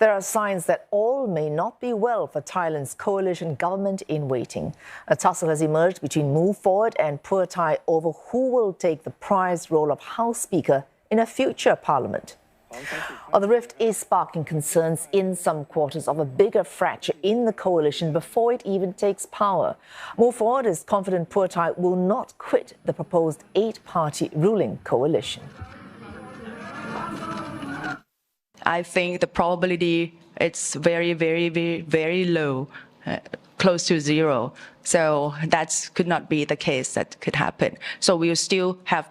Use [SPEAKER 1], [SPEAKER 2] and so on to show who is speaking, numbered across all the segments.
[SPEAKER 1] There are signs that all may not be well for Thailand's coalition government in waiting. A tussle has emerged between Move Forward and Pheu Thai over who will take the prized role of House Speaker in a future parliament. The rift is sparking concerns in some quarters of a bigger fracture in the coalition before it even takes power. Move Forward is confident Pheu Thai will not quit the proposed 8-party ruling coalition.
[SPEAKER 2] I think the probability it's very low, close to zero. So that could not be the case that could happen. So we still have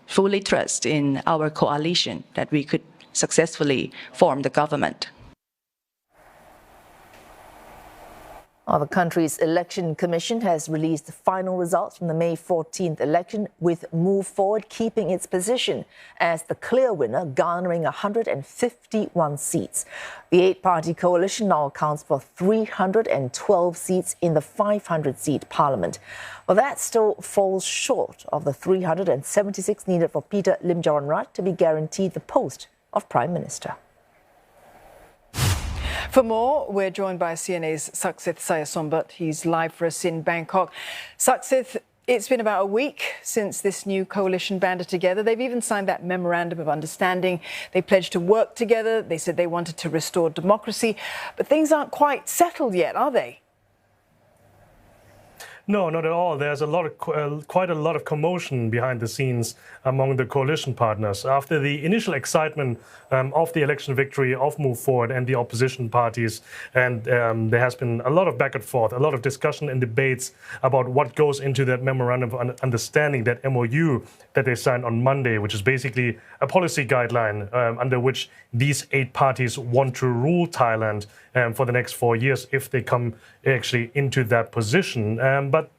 [SPEAKER 2] fully trust in our coalition that we could successfully form the government.
[SPEAKER 1] The country's election commission has released the final results from the May 14th election, with Move Forward keeping its position as the clear winner, garnering 151 seats. The 8-party coalition now accounts for 312 seats in the 500-seat parliament. Well, that still falls short of the 376 needed for Peter Limjaroenrat to be guaranteed the post of Prime Minister.
[SPEAKER 3] For more, we're joined by CNA's Saksith Sayasombat. He's live for us in Bangkok. Saksith, it's been about a week since this new coalition banded together. They've even signed that memorandum of understanding. They pledged to work together. They said they wanted to restore democracy. But things aren't quite settled yet, are they?
[SPEAKER 4] No, not at all. There's quite a lot of commotion behind the scenes among the coalition partners. After the initial excitement of the election victory of Move Forward and the opposition parties, and there has been a lot of back and forth, a lot of discussion and debates about what goes into that memorandum of understanding, that MOU that they signed on Monday, which is basically a policy guideline under which these 8 parties want to rule Thailand for the next 4 years if they come actually into that position. But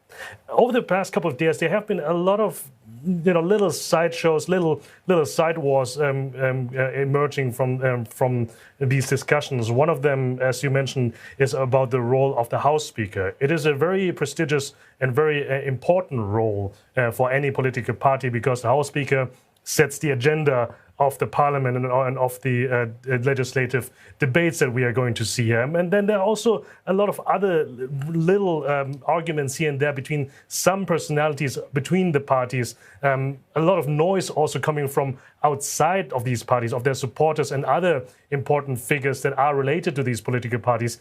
[SPEAKER 4] over the past couple of days, there have been a lot of little sideshows, little side wars emerging from these discussions. One of them, as you mentioned, is about the role of the House Speaker. It is a very prestigious and very important role for any political party, because the House Speaker sets the agenda of the parliament and of the legislative debates that we are going to see here. And then there are also a lot of other little arguments here and there between some personalities between the parties. A lot of noise also coming from outside of these parties, of their supporters and other important figures that are related to these political parties,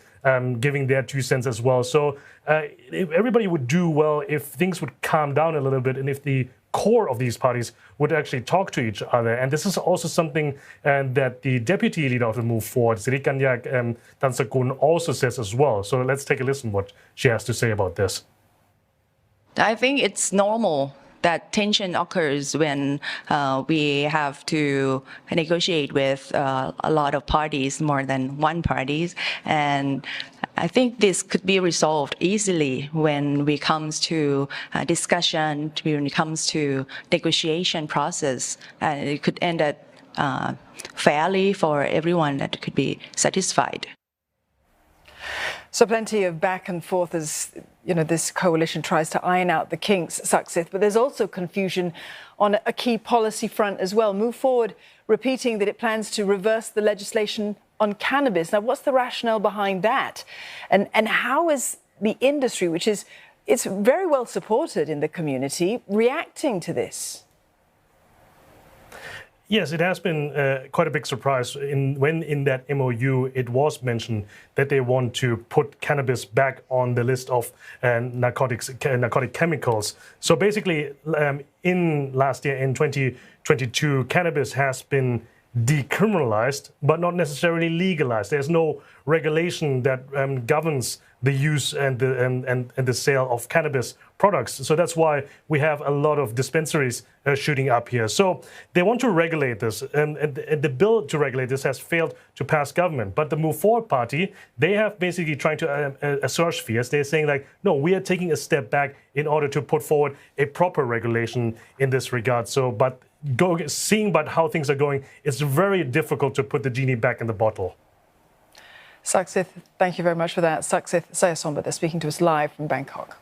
[SPEAKER 4] giving their 2 cents as well. So everybody would do well if things would calm down a little bit, and if the core of these parties would actually talk to each other. And this is also something that the deputy leader of the Move Forward, Sirikanyak Tansakun, also says as well. So let's take a listen what she has to say about this.
[SPEAKER 2] I think it's normal that tension occurs when we have to negotiate with a lot of parties, more than one party. And I think this could be resolved easily when it comes to discussion, when it comes to negotiation process. And it could end up fairly for everyone that could be satisfied.
[SPEAKER 3] So plenty of back and forth as this coalition tries to iron out the kinks, Saksith, but there's also confusion on a key policy front as well. Move Forward repeating that it plans to reverse the legislation on cannabis. Now, what's the rationale behind that? And how is the industry, it's very well supported in the community, reacting to this?
[SPEAKER 4] Yes, it has been quite a big surprise when in that MOU it was mentioned that they want to put cannabis back on the list of narcotic chemicals. So basically, in last year, in 2022, cannabis has been decriminalized, but not necessarily legalized. There's no regulation that governs the use and the sale of cannabis products. So that's why we have a lot of dispensaries shooting up here. So they want to regulate this, and the bill to regulate this has failed to pass government. But the Move Forward party, they have basically trying to assert fears. They're saying like, no, we are taking a step back in order to put forward a proper regulation in this regard. So, seeing how things are going, it's very difficult to put the genie back in the bottle.
[SPEAKER 3] Saksith, thank you very much for that. Saksith Sayasombat, they're speaking to us live from Bangkok.